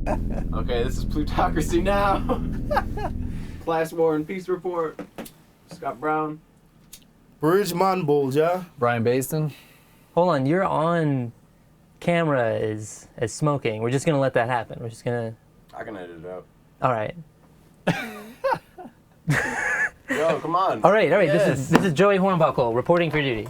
Okay, this is Plutocracy now. Class War and Peace Report. Scott Brown. Bridgman Bulja. Brian Baston. Hold on, you're on camera as smoking. We're just gonna let that happen. We're just gonna. I can edit it out. All right. Yo, come on. All right. Yes. This is Joey Hornbuckle reporting for duty.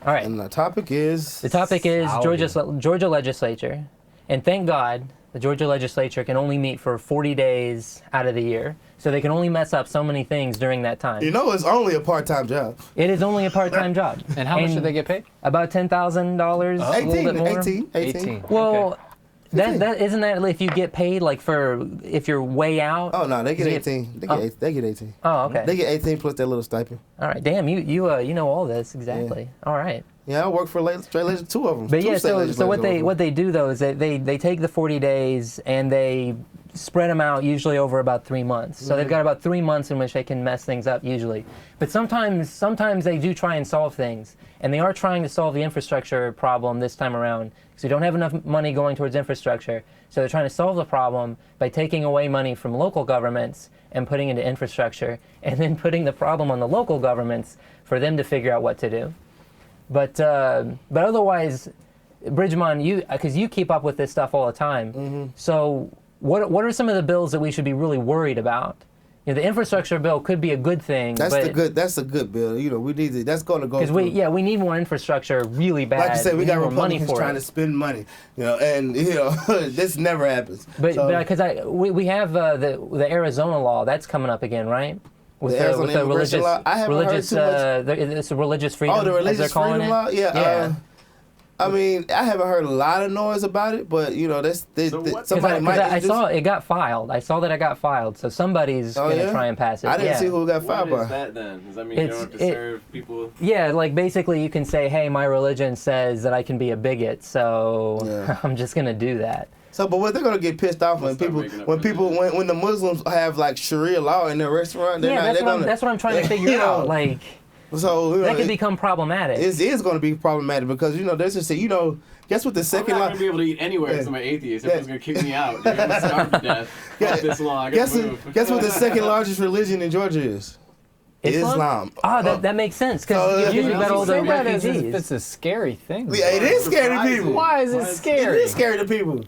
All right. And the topic is... Georgia legislature, and thank God the Georgia legislature can only meet for 40 days out of the year, so they can only mess up so many things during that time. You know it's only a part-time job. It is only a part-time job. And how much do they get paid? About $10,000, a little bit more. 18. Well, Okay. that isn't that if you get paid like for if you're way out. Oh no, they get 18. They get 18. Oh, okay. They get 18 plus that little stipend. All right. Damn, you know all this exactly. Yeah. All right. Yeah, I work for straight legislature, two of them. But yeah, so what they do though is they take the 40 days and they spread them out usually over about 3 months. So they've got about 3 months in which they can mess things up usually. But sometimes they do try and solve things, and they are trying to solve the infrastructure problem this time around because we don't have enough money going towards infrastructure. So they're trying to solve the problem by taking away money from local governments and putting it into infrastructure, and then putting the problem on the local governments for them to figure out what to do. But otherwise, Bridgman, because you keep up with this stuff all the time. So what are some of the bills that we should be really worried about? You know, the infrastructure bill could be a good thing. That's a good bill. You know, we need to. That's going to go. Because we need more infrastructure really bad. Like you said, we got Republicans trying to spend money. You know, and this never happens. But because we have the Arizona law that's coming up again, right? With the religious law. I haven't heard too much. It's a religious freedom. Oh, the religious freedom law. Yeah. I mean, I haven't heard a lot of noise about it, but somebody might. I saw it got filed. I saw that it got filed, so somebody's gonna try and pass it. I didn't see who got filed by. What is that then? Does that mean you don't have to serve people? Yeah, like basically you can say, hey, my religion says that I can be a bigot, so I'm just gonna do that. So, but what they're gonna get pissed off when the Muslims have like Sharia law in their restaurant? That's what I'm trying to figure out. Like. So that could become problematic. It is going to be problematic because there's just guess what the second law. I'm not going to be able to eat anywhere because I'm an atheist. Everyone's going to kick me out. They're going to starve to death. This law. Guess what the second largest religion in Georgia is? Islam. Oh, that makes sense because you've got all the refugees. It's a scary thing. Yeah, it is scary to people. Why is it scary? It is scary to people.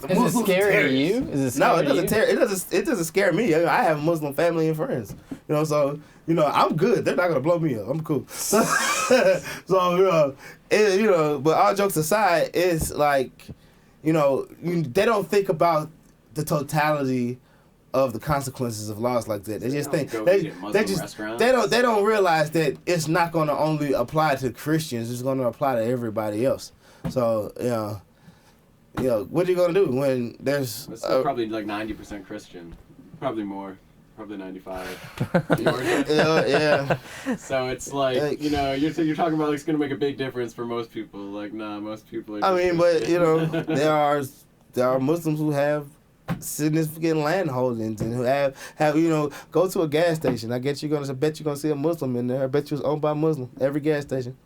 Is it scary to you? No, it doesn't. It doesn't scare me. I have Muslim family and friends. So I'm good. They're not gonna blow me up. I'm cool. But all jokes aside, it's like, they don't think about the totality of the consequences of laws like that. They just think they don't realize that it's not gonna only apply to Christians. It's gonna apply to everybody else. So what are you gonna do when there's? It's still probably like 90% Christian, probably more, probably 95. Yeah. So it's like you're talking about like it's gonna make a big difference for most people. Like most people are. But there are Muslims who have significant land holdings and who have go to a gas station. I bet you're gonna see a Muslim in there. I bet you it's owned by a Muslim. Every gas station.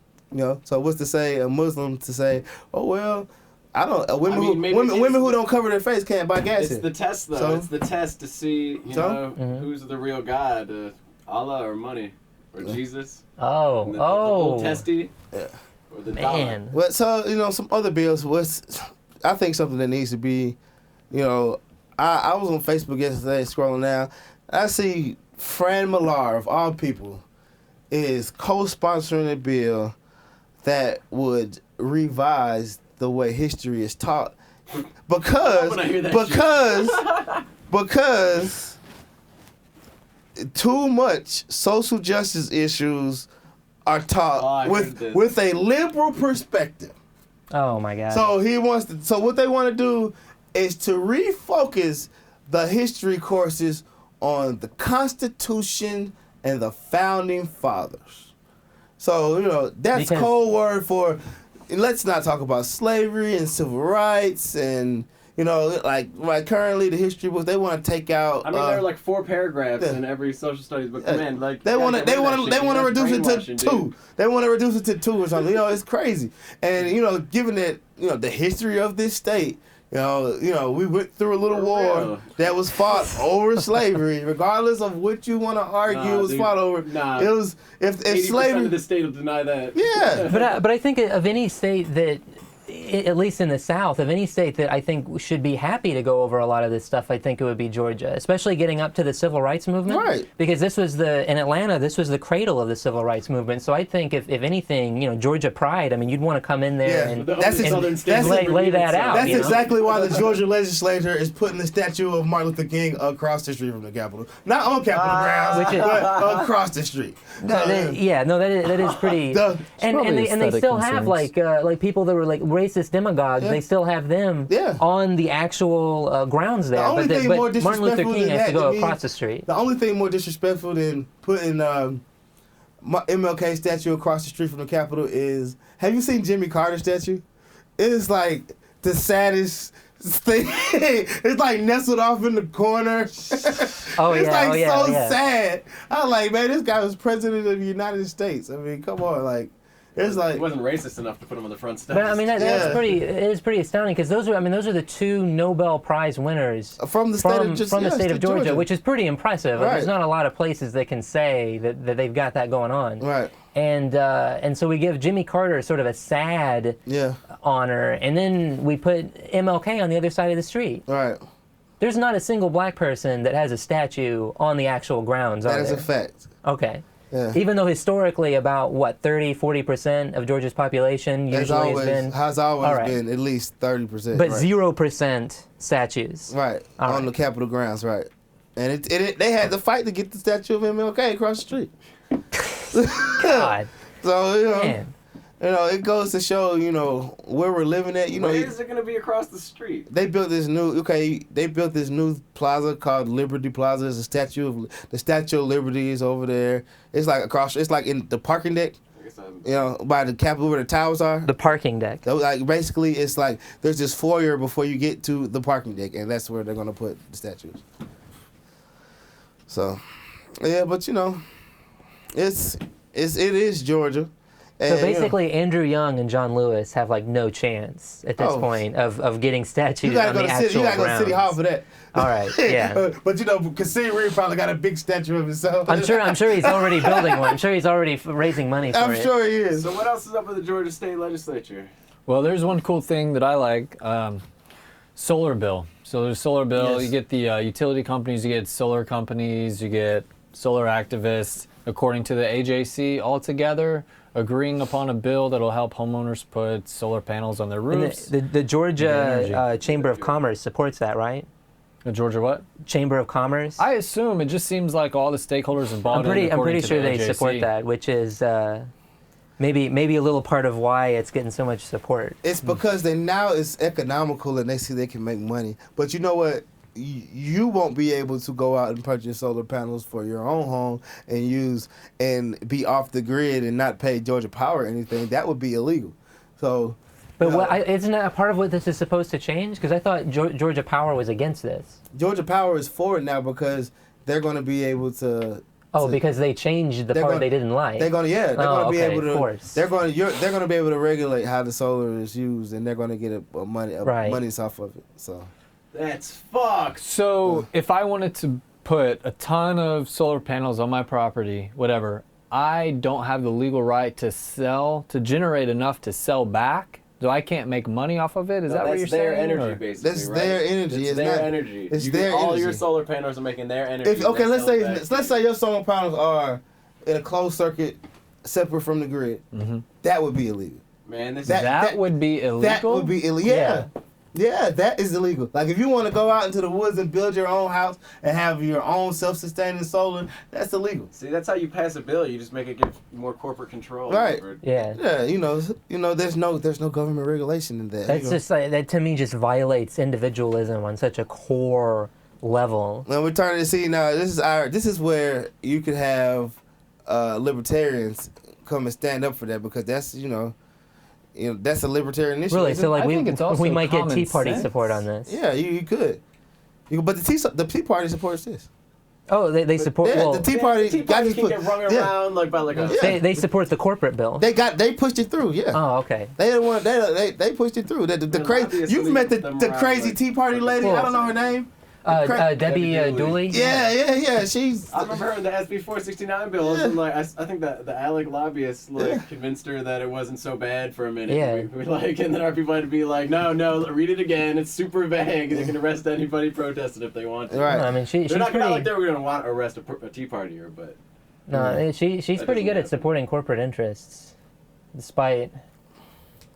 So what's to say a Muslim to say, oh well. I don't. Women who don't cover their face can't buy gas. It's the test, though. So, it's the test to see, who's the real God, Allah or money, or Jesus. The old testy. Yeah. Or the man. dollar. Well, so some other bills. I think something that needs to be, I was on Facebook yesterday scrolling down. I see Fran Millar of all people is co-sponsoring a bill that would revise the way history is taught, because too much social justice issues are taught with a liberal perspective. Oh my God! So what they want to do is to refocus the history courses on the Constitution and the Founding Fathers. So that's code word for. Let's not talk about slavery and civil rights and like currently the history books they want to take out. I mean, there are like 4 paragraphs in every social studies book. Man, like they want to reduce it to 2. They want to reduce it to 2 or something. It's crazy. And given that the history of this state, We went through a little war that was fought over slavery. Regardless of what you want to argue, it was fought over. Nah, it was if 80% slavery. of the state will deny that. Yeah, but I think of any state that, at least in the South, of any state that I think should be happy to go over a lot of this stuff, I think it would be Georgia, especially getting up to the civil rights movement. Right. Because in Atlanta, this was the cradle of the civil rights movement. So I think if anything, Georgia pride, I mean, you'd want to come in there and lay that out. That's exactly why the Georgia legislature is putting the statue of Martin Luther King across the street from the Capitol. Not on Capitol grounds, but across the street. That is pretty. And they still have like people that were like racist demagogues. They still have them on the actual grounds there. But Martin Luther King has to go across the street. The only thing more disrespectful than putting MLK statue across the street from the Capitol is, have you seen Jimmy Carter's statue? It is like the saddest thing. It's like nestled off in the corner. It's sad. I'm like, man, this guy was president of the United States. I mean, come on, like. It's like, he wasn't racist enough to put him on the front steps. But I mean, it is pretty astounding because those are the two Nobel Prize winners from the state of Georgia, which is pretty impressive. Right. There's not a lot of places that can say that they've got that going on. Right. And so we give Jimmy Carter sort of a sad honor, and then we put MLK on the other side of the street. Right. There's not a single black person that has a statue on the actual grounds. That is a fact. Okay. Yeah. Even though historically about 30-40% of Georgia's population usually has always been at least 30%. But 0% statues. Right. On the Capitol grounds, right. And they had to fight to get the statue of MLK across the street. God. So, man. It goes to show, where we're living at. Where is it going to be across the street? They built this new plaza called Liberty Plaza. It's the Statue of Liberty is over there. It's like it's like in the parking deck. By the Capitol where the towers are. The parking deck. So, like, basically, it's like there's this foyer before you get to the parking deck, and that's where they're going to put the statues. So, yeah, but it is Georgia. So basically, Andrew Young and John Lewis have like no chance at this point of getting statues on the actual grounds. You gotta go to City Hall for that. All right, yeah. But Kasim Reed probably got a big statue of himself. I'm sure he's already building one. I'm sure he's already raising money for it. I'm sure he is. So what else is up with the Georgia State Legislature? Well, there's one cool thing that I like. Solar bill. So there's solar bill. Yes. You get the utility companies, you get solar companies, you get solar activists. According to the AJC, all together agreeing upon a bill that will help homeowners put solar panels on their roofs. The Georgia Chamber of Commerce supports that, right? The Georgia what? Chamber of Commerce. I assume it just seems like all the stakeholders involved. I'm pretty sure they support that, which is maybe a little part of why it's getting so much support. It's because now it's economical and they see they can make money. But you know what? You won't be able to go out and purchase solar panels for your own home and be off the grid and not pay Georgia Power or anything. That would be illegal. So, but isn't that a part of what this is supposed to change? Because I thought Georgia Power was against this. Georgia Power is for it now because they're going to be able to. Because they changed the part they didn't like. They're going to be able to. They're going to be able to regulate how the solar is used, and they're going to get money off of it. So. That's fucked. So if I wanted to put a ton of solar panels on my property, whatever, I don't have the legal right to generate enough to sell back? So I can't make money off of it? Is that what you're saying? That's their energy, basically. That's their energy. It's their energy. It's their energy. All your solar panels are making their energy. Let's say your solar panels are in a closed circuit, separate from the grid. Mm-hmm. That would be illegal. Man, that would be illegal. That would be illegal. Yeah. Yeah, that is illegal. Like, if you want to go out into the woods and build your own house and have your own self-sustaining solar, that's illegal. See, that's how you pass a bill. You just make it get more corporate control. Right. Yeah. Yeah. There's no government regulation in that. That's just like that to me. Just violates individualism on such a core level. Now we're turning to see now. This is where you could have libertarians come and stand up for that because that's that's a libertarian issue. Really? So like we might get Tea Party support on this. Yeah, you could. But the Tea Party supports this. Oh, they support. Yeah, well, the Tea Party Tea got Party to can get rung around like by like a. they support the corporate bill. They pushed it through. Yeah. Oh, okay. They pushed it through. The crazy. You've met the crazy Tea Party lady. I don't know her name. Debbie Dooley. Yeah. She's. I remember her in the SB 469 bill. Yeah. Like I think that the ALEC lobbyists convinced her that it wasn't so bad for a minute. Yeah. We and then our people had to be like, no, read it again. It's super vague. They can arrest anybody protesting if they want to. Right. No, I mean, she's not pretty. like they were gonna want to arrest a Tea Partier, but. No, she's pretty good at supporting corporate interests, despite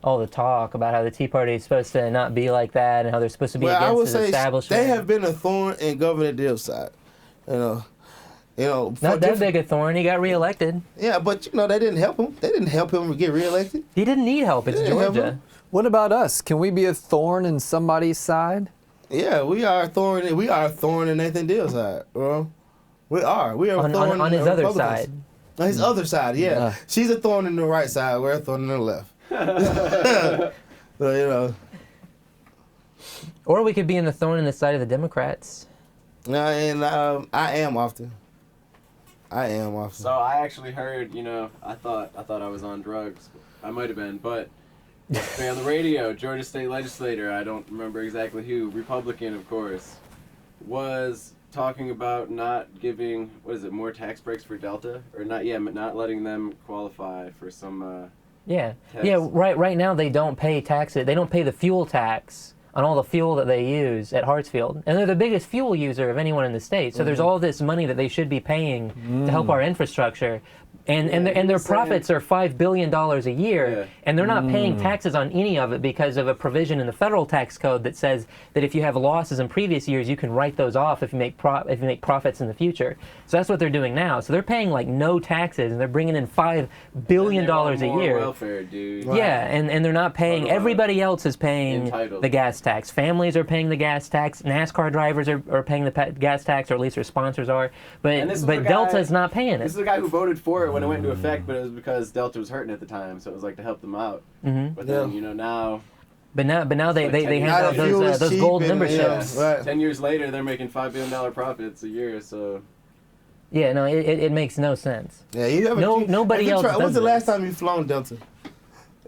all the talk about how the Tea Party is supposed to not be like that and how they're supposed to be against the establishment. They have been a thorn in Governor Deal's side. You know. Not that big a thorn. He got reelected. Yeah, but they didn't help him. They didn't help him get reelected. He didn't need help. It's Georgia. What about us? Can we be a thorn in somebody's side? Yeah, we are a thorn. We are a thorn in Nathan Deal's side, bro. We are. We are a thorn on his other Republicans. side. On his other side, yeah. She's a thorn in the right side. We're a thorn in the left. So, Or we could be in the thorn in the side of the Democrats. And I am often. So I actually heard, I thought I was on drugs. I might have been, but yesterday on the radio, Georgia State legislator, I don't remember exactly who, Republican of course, was talking about not giving, more tax breaks for Delta? Or not letting them qualify for some Yeah. tax. Yeah, right now they don't pay taxes. They don't pay the fuel tax on all the fuel that they use at Hartsfield. And they're the biggest fuel user of anyone in the state. So there's all this money that they should be paying to help our infrastructure. And their profits are $5 billion a year, and they're not paying taxes on any of it because of a provision in the federal tax code that says that if you have losses in previous years, you can write those off if you make profits in the future. So that's what they're doing now. So they're paying like no taxes, and they're bringing in $5 billion a year. Welfare, dude. Yeah, and they're not paying. Everybody else is paying Entitled. the gas tax. Families are paying the gas tax. NASCAR drivers are paying the gas tax, or at least their sponsors are. But Delta is not paying it. This is the guy who voted for it when it went into effect, but it was because Delta was hurting at the time, so it was like to help them out. Mm-hmm. But then, now... But now they hand Now out the fuel is those cheap gold and, memberships. right. 10 years later, they're making $5 billion profits a year, so... Yeah, no, it makes no sense. Yeah, Nobody else does When's the last this. time you've flown Delta?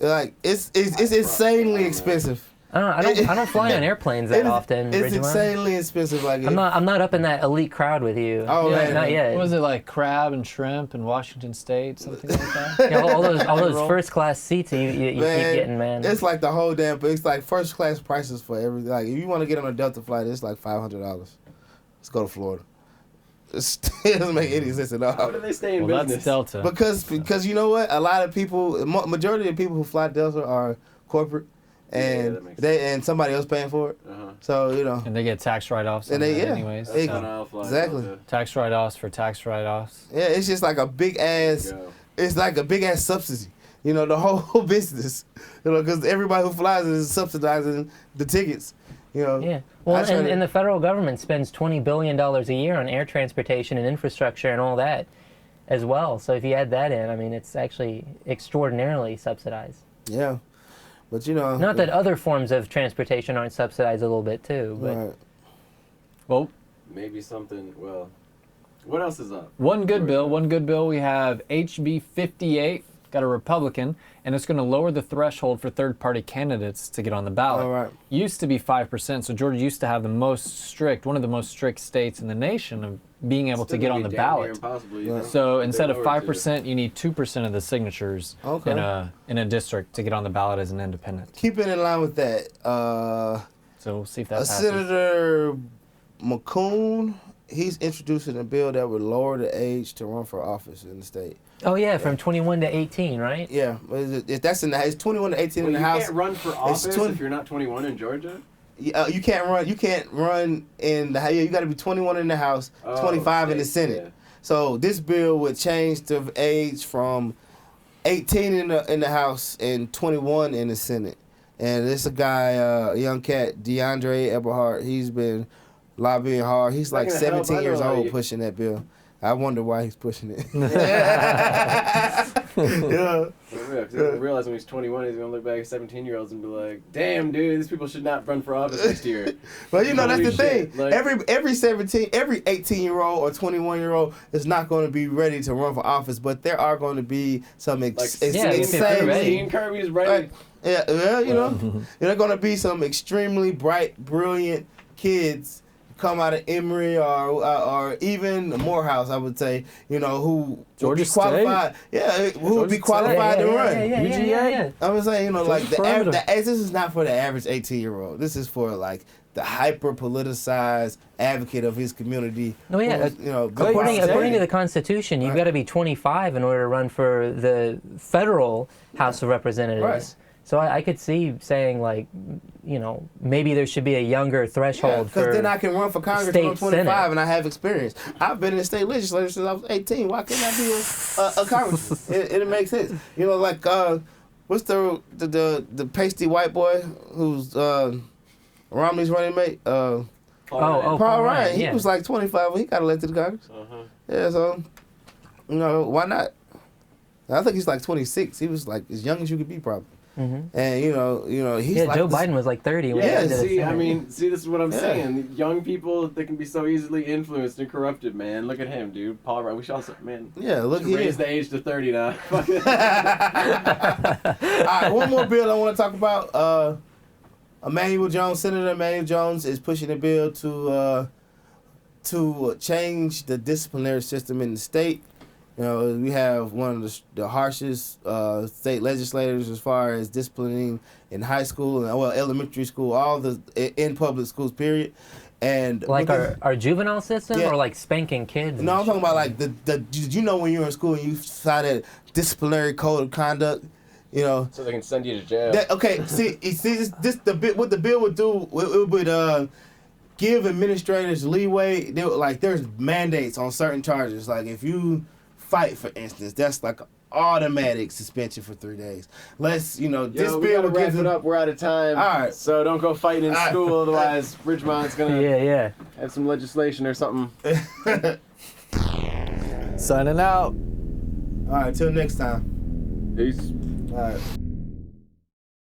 Like, it's insanely expensive. I don't fly on airplanes that often. It's Ridgemont. insanely expensive. Like I'm not up in that elite crowd with you. Oh, not, man. not yet. Was it like crab and shrimp in Washington State, something like that? Yeah, all those first class seats you keep getting, man. It's like the whole damn. It's like first class prices for everything. Like if you want to get on a Delta flight, it's like $500. Let's go to Florida. It doesn't make any sense at all. How do they stay in Well, business? that's Delta. Because you know what? A lot of people, majority of people who fly Delta are corporate, and that makes sense. and somebody else paying for it. Uh-huh. So And they get tax write-offs on And they- that yeah. anyways. They- so. That's how I'll fly exactly. Delta. Tax write-offs for tax write-offs. yeah, it's just like a big ass. Go. It's like a big ass subsidy. The whole business. Because everybody who flies is subsidizing the tickets. Yeah. Well, I try to- and the federal government spends $20 billion a year on air transportation and infrastructure and all that as well. So if you add that in, I mean, it's actually extraordinarily subsidized. Yeah, but Not that other forms of transportation aren't subsidized a little bit too, but Right. Well, Maybe something, what else is up? one good bill. We have HB 58, got a Republican, and it's going to lower the threshold for third-party candidates to get on the ballot. All right. Used to be 5%, so Georgia used to have one of the most strict states in the nation of being able to get on the ballot. So instead of 5%, you need 2% of the signatures Okay. in a district to get on the ballot as an independent. Keeping in line with that, So we'll see if that passes. Senator McCoon, he's introducing a bill that would lower the age to run for office in the state. oh yeah, from 21 to 18, right? Yeah, if that's in the it's 21 to 18 in the you House. can't run for office 20 if you're not 21 in Georgia? You can't run. You can't run in the. You got to be 21 in the House, 25 in the Senate. Yeah. So this bill would change the age from 18 in the House and 21 in the Senate. And this a guy, a young cat, DeAndre Eberhardt. He's been lobbying hard. He's like 17 years old pushing that bill. I wonder why he's pushing it. Yeah. For real, 'cause he's gonna realize when he's 21, he's gonna look back at 17-year-olds and be like, "Damn, dude, these people should not run for office next year." But you know, that's the Holy thing. shit, like- every 18-year-old or 21-year-old is not going to be ready to run for office. But there are going to be some insane. Dean Kirby's right. Yeah, you know, there are going to be some extremely bright, brilliant kids come out of Emory or even Morehouse, I would say, you know, who Georgia would be qualified. Yeah, who would be qualified to run. Yeah. I was saying, you know, like perimeter. this is not for the average 18-year-old. This is for like the hyper politicized advocate of his community. No, yeah. You know, According to the Constitution, you've got to be 25 in order to run for the federal House of Representatives. Right. So I could see saying, like, you know, maybe there should be a younger threshold for. Because then I can run for Congress when I'm 25 Senate. and I have experience. I've been in the state legislature since I was 18. Why can't I be a congressman? It makes sense. You know, like what's the pasty white boy who's Romney's running mate? Paul Ryan. He yeah. was like 25 when he got elected to Congress. Yeah, so you know, why not? I think he's like 26. He was like as young as you could be, probably. Mm-hmm. And you know, he's like Joe Biden was like 30 when Yeah, he did see, it. I mean, this is what I'm saying. Young people, they can be so easily influenced and corrupted, man. Look at him, dude. Paul Ryan. We should also, man. Yeah, look should here. raise the age to 30 now. All right, one more bill I want to talk about. Senator Emmanuel Jones is pushing a bill to change the disciplinary system in the state. You know, we have one of the harshest state legislators as far as disciplining in high school and elementary school, all the in public schools, period. And like our juvenile system, Yeah. or like spanking kids. no, I'm talking about like did you know when you were in school and you saw that disciplinary code of conduct, you know? So they can send you to jail. See, what the bill would do, it would give administrators leeway. They would, like, there's mandates on certain charges. Like if you fight, for instance, that's like automatic suspension for 3 days. This we bill gotta would wrap give it them. up. We're out of time. All right. So don't go fighting in school, otherwise Ridgemont's gonna Yeah. have some legislation or something. Signing out. All right, till next time. Peace. All right.